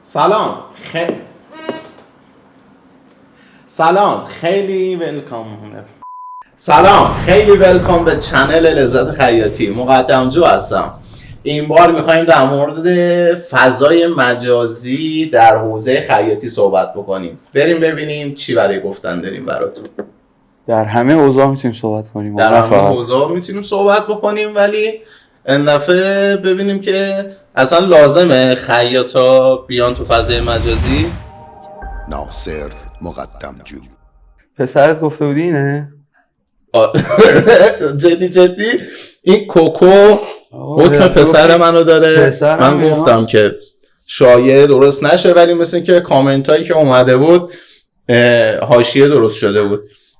سلام خیلی ولکام به چنل لذت خیاطی. مقدمجو هستم. این بار میخوایم در مورد فضای مجازی در حوزه خیاطی صحبت بکنیم. بریم ببینیم چی برای گفتن داریم براتون. در همه اوضاع میتونیم صحبت کنیم. در همه اوضاع میتونیم صحبت بکنیم، ولی این دفعه ببینیم که اصلا لازمه خیاطا بیان تو فضای مجازی. ناصر مقدمجو. پسرت گفته بودی اینه؟ جدی این کوکو حکم پسر منو داره. من گفتم که شایعه درست نشه، ولی مثل این که کامنت هایی که اومده بود حاشیه درست شده بود.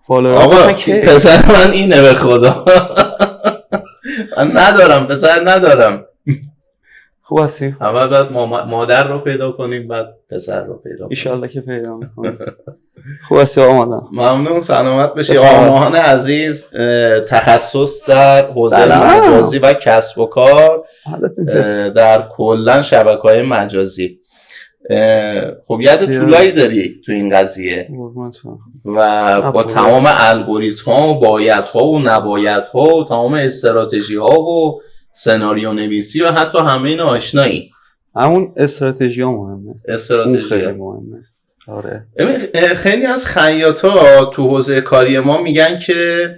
آقا پسر من اینه به خدا. من ندارم، پسر ندارم. خوب هستی؟ اول باید مادر رو پیدا کنیم، بعد پسر رو پیدا کنیم. ایشالله که پیدا میکنیم. خوب هستی آقا مادم؟ ممنون، سلامت بشی. آقا ماهان عزیز تخصص در حوزه مجازی و کسب و کار در کلن شبکه‌های مجازی. خب یاد طولایی داری تو این قضیه و با تمام الگوریتم ها و بایدها و نبایدها و تمام استراتژی ها و سناریو نویسی و حتی همه اینا آشنایی. همون استراتژی ها مهمه. استراتژی خیلی مهمه. آره. خیلی از خیاطا تو حوزه کاری ما میگن که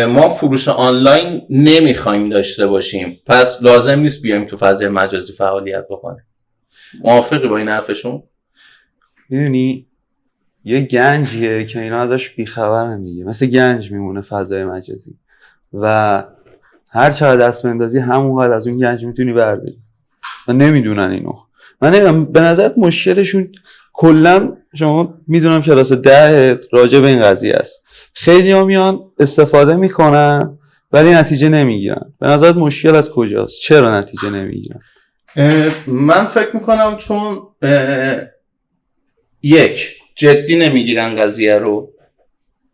ما فروش آنلاین نمیخوایم داشته باشیم، پس لازم نیست بیایم تو فضای مجازی فعالیت بکنیم. موافقی با این حرفشون؟ میدونی یه گنجیه که اینا ازش بیخبرن دیگه، مثل گنج میمونه فضای مجازی و هر چقدر دست بندازی همونقدر از اون گنج میتونی برداری و نمیدونن اینو. من به نظرت مشکلشون کلا، شما میدونم کلاس 10 راجع به این قضیه است، خیلی ها میان استفاده میکنن ولی نتیجه نمیگیرن. به نظرت مشکل از کجاست؟ چرا نتیجه نمیگیرن؟ من فکر میکنم چون یک، جدی نمیگیرن قضیه رو.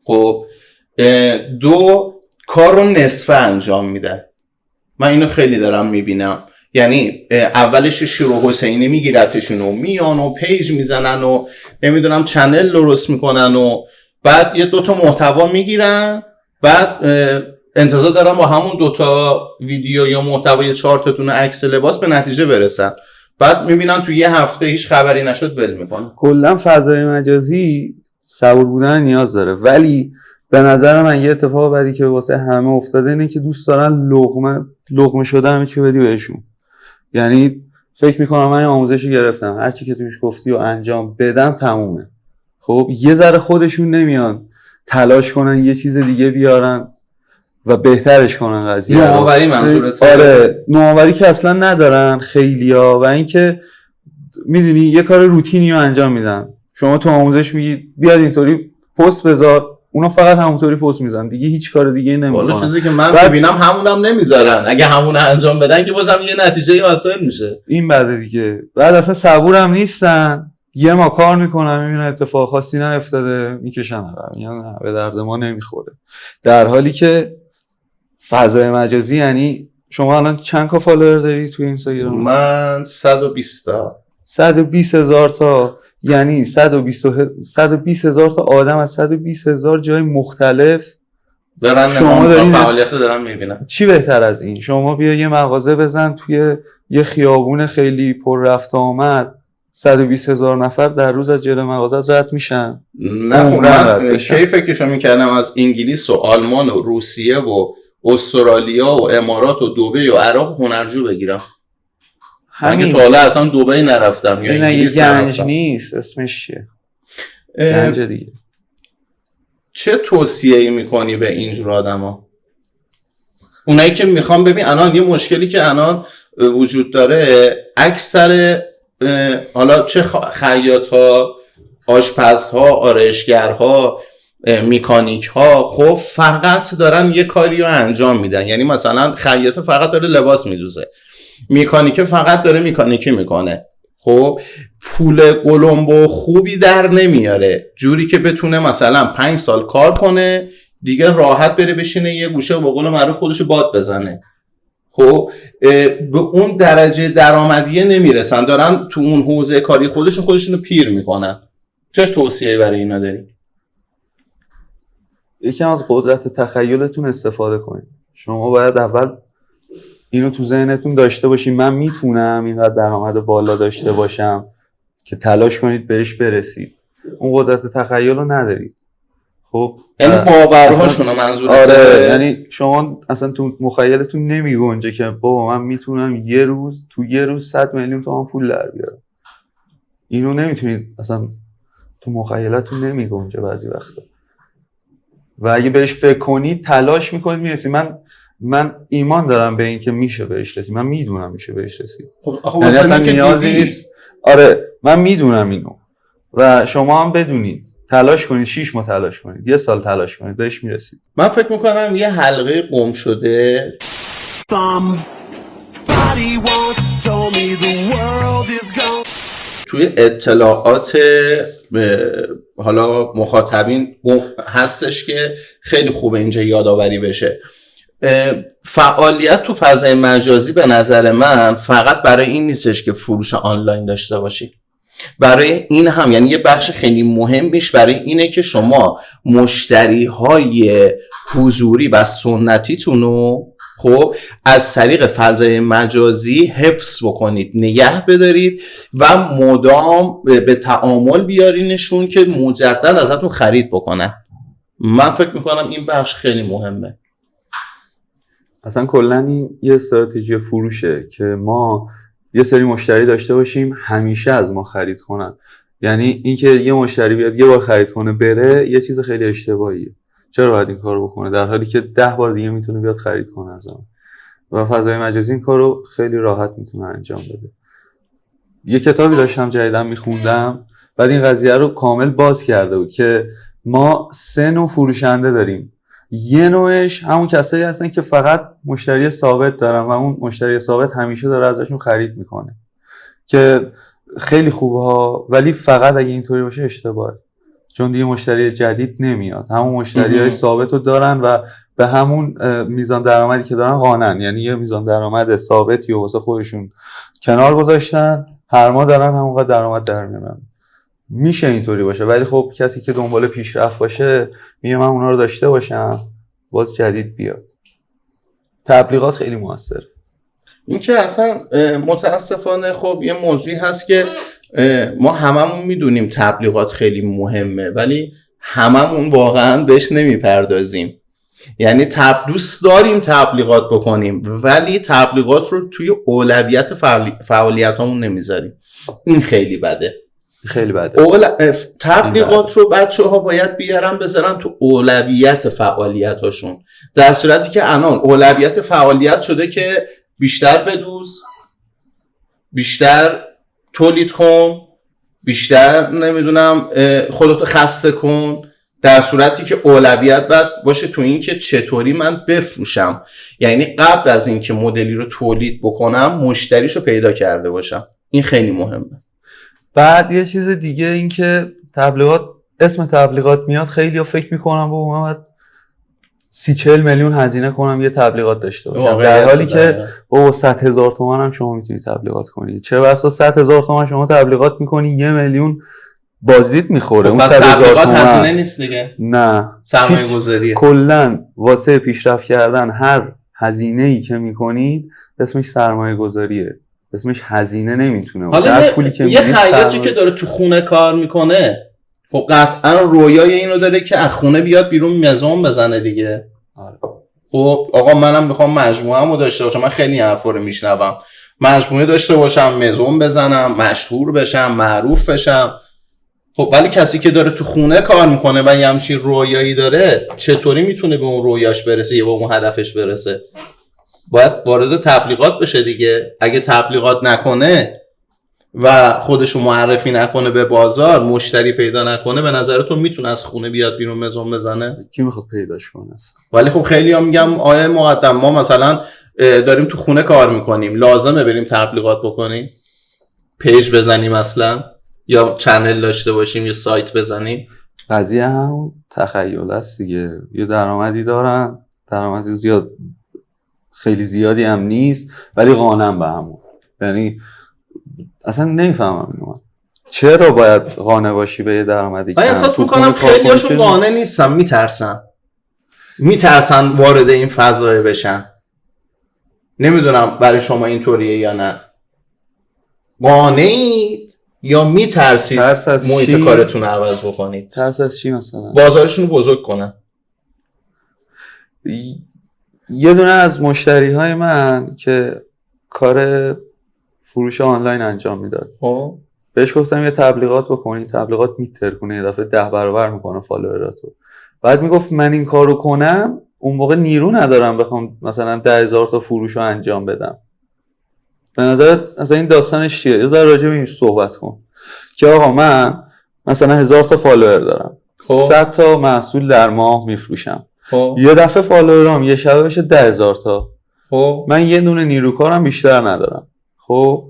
خب دو، کار رو نصفه انجام میدن. من اینو خیلی دارم میبینم. یعنی اولش شروع حسینی میگیرتشون و میان و پیج میزنن و نمیدونم چنل درست میکنن و بعد یه دوتا محتوا میگیرن، بعد انتظار دارم با همون دوتا ویدیو یا محتوای 4 تا دونه عکس لباس به نتیجه برسن، بعد میبینن تو یه هفته هیچ خبری نشد ول میکنن. کلا فضای مجازی صبور بودن نیاز داره، ولی به نظر من یه اتفاق بعدی که واسه همه افتاده اینه که دوست دارن لقمه شده همه چی بدی بهشون. یعنی فکر میکنم من آموزشی گرفتم، هر چی که توش گفتی و انجام بدم تمومه. خب یه ذره خودشون نمیان تلاش کنن یه چیز دیگه بیارن و بهترش کنن قضیه. نوآوری منظورت؟ آره، نوآوری که اصلا ندارن خیلیا، و اینکه میدونی یه کار روتینی رو انجام میدن. شما تو آموزش میگی بیاد اینطوری پست بذار، اونا فقط همونطوری پست میزنن دیگه، هیچ کار دیگه نمیکنن. والا چیزی که من میبینم همونم نمیذارن. اگه همون انجام بدن که بازم یه نتیجه حاصل میشه. این بعد دیگه بعد اصلا صبورم نیستن، یه ما کار میکنن میبینن اتفاق خاصی نیفتاده میکشن عقب، میگن به درد ما نمیخوره. در حالی که فضای مجازی، یعنی شما الان چند تا فالوور داری تو اینستاگرام؟ من 120 تا. 120,000 تا، یعنی 120,000 تا آدم از 120,000 جای مختلف دارن فعالیت دارن میبینن. چی بهتر از این؟ شما بیا یه مغازه بزن توی یه خیابون خیلی پر رفت آمد، 120,000 نفر در روز از جلوی مغازه رد میشن. نه خب من کی فکرشو میکردم از انگلیس و آلمان و روسیه و استرالیا و امارات و دبی و عراق هنرجو بگیرم. من تا حالا اصلا دبی نرفتم یا انگلیس نرفتم. گنج نیست، اسمش چیه؟ گنج دیگه. چه توصیه‌ای میکنی به اینجور آدما؟ اونایی که میخوام ببین الان یه مشکلی که الان وجود داره، اکثر حالا چه خیاط‌ها، آشپزها، آرایشگرها، مکانیک‌ها، خب فقط دارن یه کاری رو انجام میدن. یعنی مثلا خیاط فقط داره لباس میدوزه، مکانیک فقط داره مکانیکی میکنه. خب پول قلمبو خوبی در نمیاره، جوری که بتونه مثلا 5 سال کار کنه دیگه راحت بره بشینه یه گوشه و به قول معروف خودشو باد بزنه. خب به اون درجه درآمدی نمیرسن، دارن تو اون حوزه کاری خودشونو پیر میکنن. چه توصیه‌ای برای اینا داری؟ یکم از قدرت تخیلتون استفاده کنید. شما باید اول اینو تو ذهنتون داشته باشید من میتونم اینقدر درآمد بالا داشته باشم که تلاش کنید بهش برسید. اون قدرت تخیل رو ندارید. خب یعنی باورهاشون رو منظورته؟ آره، یعنی شما اصلا تو مخیلتون نمیگنجه که بابا من میتونم یه روز 100 میلیون تومان پول در بیارم. اینو نمیتونید اصلا تو مخیلتون نمیگنجه بعضی وقتا. و اگه بهش فکر کنید تلاش میکنید میرسید. من ایمان دارم به این که میشه بهش رسید. من میدونم میشه بهش رسید. یعنی اصلا نیازی نیست. آره من میدونم اینو و شما هم بدونید. تلاش کنید، 6 ماه تلاش کنید، 1 سال تلاش کنید، بهش میرسید. من فکر میکنم یه حلقه گم شده توی اطلاعات حالا مخاطبین هستش که خیلی خوبه اینجا یادآوری بشه. فعالیت تو فضای مجازی به نظر من فقط برای این نیستش که فروش آنلاین داشته باشی. برای این هم یعنی یه بخش خیلی مهمیش برای اینه که شما مشتریهای حضوری و سنتیتون رو خب از طریق فضای مجازی حفظ بکنید، نگه بدارید و مدام به تعامل بیارینشون که مجدد ازتون خرید بکنن. من فکر میکنم این بخش خیلی مهمه. اصلا کلن این یه استراتژی فروشه که ما یه سری مشتری داشته باشیم همیشه از ما خرید کنن. یعنی اینکه یه مشتری بیاد یه بار خرید کنه بره یه چیز خیلی اشتباهیه. چرا باید این کارو بکنه در حالی که 10 بار دیگه میتونه بیاد خرید کنه از ما؟ و فضای مجازی این کارو خیلی راحت میتونه انجام بده. یه کتابی داشتم جدیداً میخوندم، بعد این قضیه رو کامل باز کرده بود که ما 3 نوع فروشنده داریم. یه نوعش همون کسایی هستن که فقط مشتری ثابت دارن و اون مشتری ثابت همیشه داره ازشون خرید میکنه که خیلی خوبه ها، ولی فقط اگه اینطوری باشه اشتباهه، چون دیگه مشتری جدید نمیاد. همون مشتریای ثابت رو دارن و به همون میزان درآمدی که دارن قانعن. یعنی یه میزان درآمد ثابتی واسه خودشون کنار گذاشتن، هر ماه دارن همونقدر درآمد در میارن. میشه اینطوری باشه، ولی خب کسی که دنبال پیشرفت باشه میگه من اونا رو داشته باشم باز جدید بیاد. تبلیغات خیلی موثر. این که اصلا متاسفانه خب یه موضوعی هست که ما هممون میدونیم تبلیغات خیلی مهمه، ولی هممون واقعا بهش نمیپردازیم. یعنی دوست داریم تبلیغات بکنیم ولی تبلیغات رو توی اولویت فعالیتامون نمیذاریم. این خیلی بده. خیلی بده. تبلیغات رو بچه‌ها باید بیارن بذارن تو اولویت فعالیتاشون، در صورتی که الان اولویت فعالیت شده که بیشتر بدوز، بیشتر تولید کن، بیشتر نمیدونم خودتو خسته کن، در صورتی که اولویت باید باشه تو این که چطوری من بفروشم. یعنی قبل از این که مدلی رو تولید بکنم مشتریشو پیدا کرده باشم. این خیلی مهمه. بعد یه چیز دیگه این که تبلیغات، اسم تبلیغات میاد خیلی ها فکر میکنم بابا من 30-40 میلیون هزینه کنم یه تبلیغات داشته باشم، در حالی که بابا 100,000 تومان هم شما میتونی تبلیغات کنی. چه بسا 100,000 تومان شما تبلیغات میکنی 1 میلیون بازدید میخوره. اون 100,000 تومان هزینه نیست دیگه. نه، سرمایه گذاریه. کلا واسه پیشرفت کردن هر هزینه‌ای که میکنید اسمش سرمایه گذاریه، اسمش هزینه نمیتونه باشه. حالا پولی که یه خیاطی که داره تو خونه کار میکنه خب قطعا رویای اینو داره که از خونه بیاد بیرون مزون بزنه دیگه. خب آقا منم میخوام مجموعه‌مو داشته باشم. من خیلی حرفا رو میشنوم، مجموعه داشته باشم، مزون بزنم، مشهور بشم، معروف بشم. خب ولی کسی که داره تو خونه کار میکنه و یه همچین رویایی داره چطوری میتونه به اون رویاش برسه یا به اون هدفش برسه؟ باید وارد تبلیغات بشه دیگه. اگه تبلیغات نکنه و خودشو معرفی نکنه به بازار، مشتری پیدا نکنه، به نظرتون میتونه از خونه بیاد بیرون مزون بزنه؟ کی میخواد پیداش کنه؟ ولی خب خیلی ها میگم آیه مقدم ما مثلا داریم تو خونه کار میکنیم، لازمه بریم تبلیغات بکنیم، پیج بزنیم اصلا، یا چنل داشته باشیم یا سایت بزنیم؟ قضیه هم تخیل است دیگه. یه درآمدی دارن، درآمدی زیاد خیلی زیادی هم نیست ولی قانعم به همون. یعنی اصلا نمیفهمم اینو، چرا باید قانع باشی به یه درآمدی که احساس میکنم خیلیاشون قانع نیستن، میترسن وارد این فضای بشن. نمیدونم برای شما اینطوریه یا نه، قانعید یا میترسید محیط کارتون عوض بکنید؟ ترس از چی مثلا؟ بازارشون رو بزرگ کنن. یه دونه از مشتری های من که کار فروش آنلاین انجام میداد، بهش گفتم یه تبلیغات بکنی، تبلیغات میترکونه یه دفعه 10 برابر میکنه فالووراتو. بعد میگفت من این کارو کنم اون موقع نیرو ندارم بخوام مثلا 10,000 تا فروش رو انجام بدم. به نظرت مثلا این داستانش چیه؟ یه ذره راجع به این صحبت کن که آقا من مثلا 1000 تا فالوور دارم، 100 تا محصول در ماه میفروشم، یه دفعه فالوورام یه شبه بشه 10,000 تا، من یه دونه نیروکارم بیشتر ندارم. خب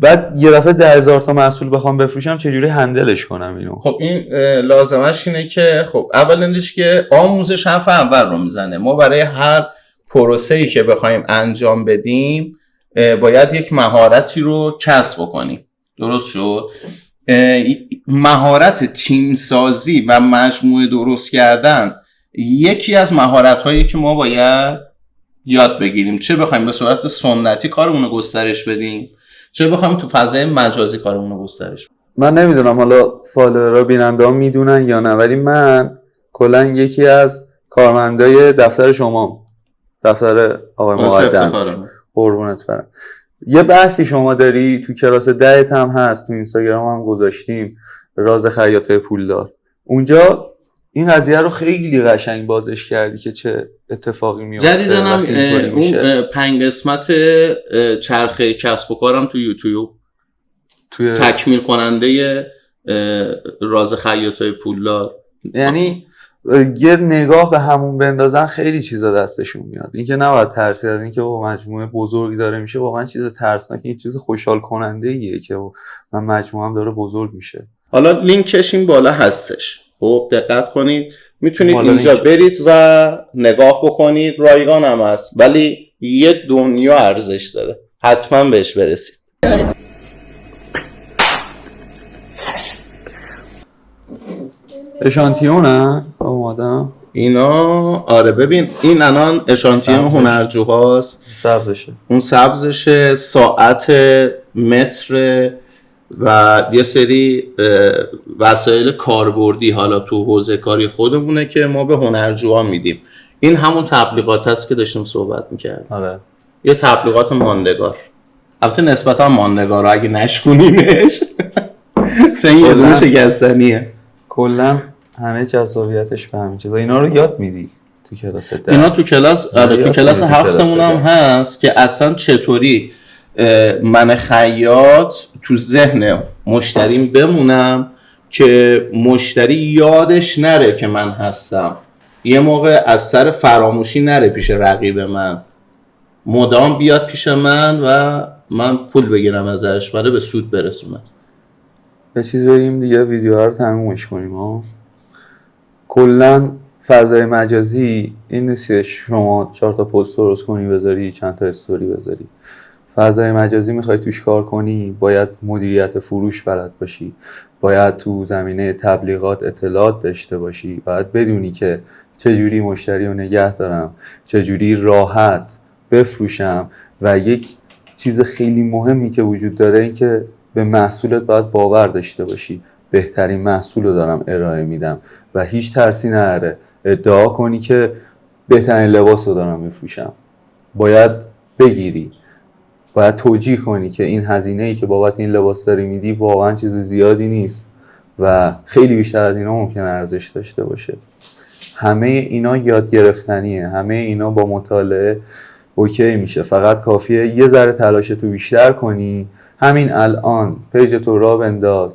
بعد یه دفعه 10,000 تا محصول بخوام بفروشم چجوری هندلش کنم اینو؟ خب این لازمش اینه که خب اولندش که آموزش حرف اول رو میزنه. ما برای هر پروسه‌ای که بخوایم انجام بدیم باید یک مهارتی رو کسب بکنیم. درست شد؟ مهارت تیم سازی و مجموعه درست کردن یکی از مهارت‌هایی که ما باید یاد بگیریم، چه بخوایم به صورت سنتی کارمون رو گسترش بدیم، چه بخوایم تو فضای مجازی کارمون رو گسترش بدیم. من نمیدونم حالا فالوورها بیننده ها میدونن یا نه، ولی من کلا یکی از کارمندای دفتر شما، دفتر آقای مقدم، قربونت برم، یه بحثی شما داری تو کلاس 10 هم هست، تو اینستاگرام هم گذاشتیم، راز خیاطای پولدار. اونجا این قضیه رو خیلی قشنگ بازش کردی که چه اتفاقی میفته. جدیدن هم اون 5 قسمت چرخه کسب و کارم تو یوتیوب توی تکمیل کننده راز خیاطای پولدار، یعنی یه نگاه به همون بندازن خیلی چیزا دستشون میاد. اینکه نباید ترسید از اینکه با مجموعه بزرگی داره میشه، واقعا چیز ترسناکه، این چیز خوشحال کننده ایه که من مجموعه‌ام داره بزرگ میشه. حالا لینکش این بالا هستش، خب دقت کنید، میتونید اینجا برید و نگاه بکنید، رایگان هم هست ولی یه دنیا ارزش داره، حتما بهش برسید. اشانتیونه اومدم اینا. آره ببین این الان اشانتیون هنرجوهاست، سبزشه، اون سبزشه، ساعت، متر و یه سری وسایل کاربردی حالا تو حوزه کاری خودمونه که ما به هنرجوها میدیم. این همون تبلیغات هست که داشتیم صحبت میکردیم. آره. یه تبلیغات ماندگار، البته نسبتا ماندگار اگه نشکنیمش چون یه دونه شکستنیه. کلا همه جذابیتش به همین چیزا. اینا رو یاد میدی تو کلاس؟ اینا تو کلاس، آره تو کلاس هفتمون هم هست که اصلا چطوری من خیاط تو ذهن مشتریم بمونم که مشتری یادش نره که من هستم، یه موقع از سر فراموشی نره پیش رقیب من، مدام بیاد پیش من و من پول بگیرم ازش ولی به سود برسونم. یه چیز بگیم دیگه ویدیوها رو تمومش کنیم ها. کلا فضای مجازی این نیست که شما 4 تا پست درست کنی بذاری، چند تا استوری بذاری. فضای مجازی میخوای توش کار کنی باید مدیریت فروش بلد باشی، باید تو زمینه تبلیغات اطلاعات داشته باشی، باید بدونی که چجوری مشتری رو نگه دارم، چجوری راحت بفروشم، و یک چیز خیلی مهمی که وجود داره این که به محصولت باید باور داشته باشی. بهترین محصول رو دارم ارائه میدم و هیچ ترسی نره ادعا کنی که بهترین لباس رو دارم میفروشم. باید بگیری، باید توجیه کنی که این هزینه‌ای که بابت این لباس داری میدی واقعا چیز زیادی نیست و خیلی بیشتر از اینا ممکنه ارزش داشته باشه. همه اینا یاد گرفتنیه، همه اینا با مطالعه اوکی میشه. فقط کافیه یه ذره تلاش تو بیشتر کنی. همین الان پیج تو راه بنداز،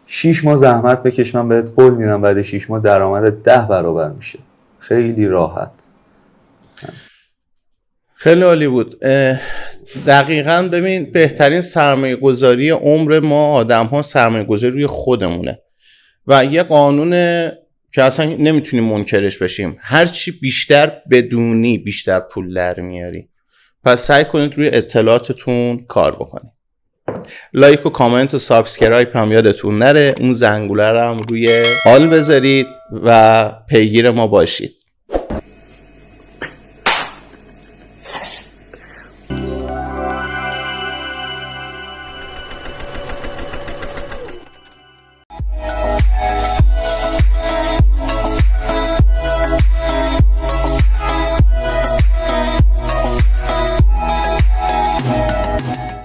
6 ماه زحمت بکش، من بهت قول میدم بعد 6 ماه درآمد 10 برابر میشه. خیلی راحت. خیلی عالی بود. دقیقاً ببین بهترین سرمایه گذاری عمر ما آدم ها سرمایه گذاری روی خودمونه و یه قانون که اصلا نمیتونیم منکرش بشیم. هرچی بیشتر بدونی بیشتر پول در میاری. پس سعی کنید روی اطلاعاتتون کار بکنید. لایک و کامنت و سابسکرایب هم یادتون نره. اون زنگوله رو هم روی آل بذارید و پیگیر ما باشید.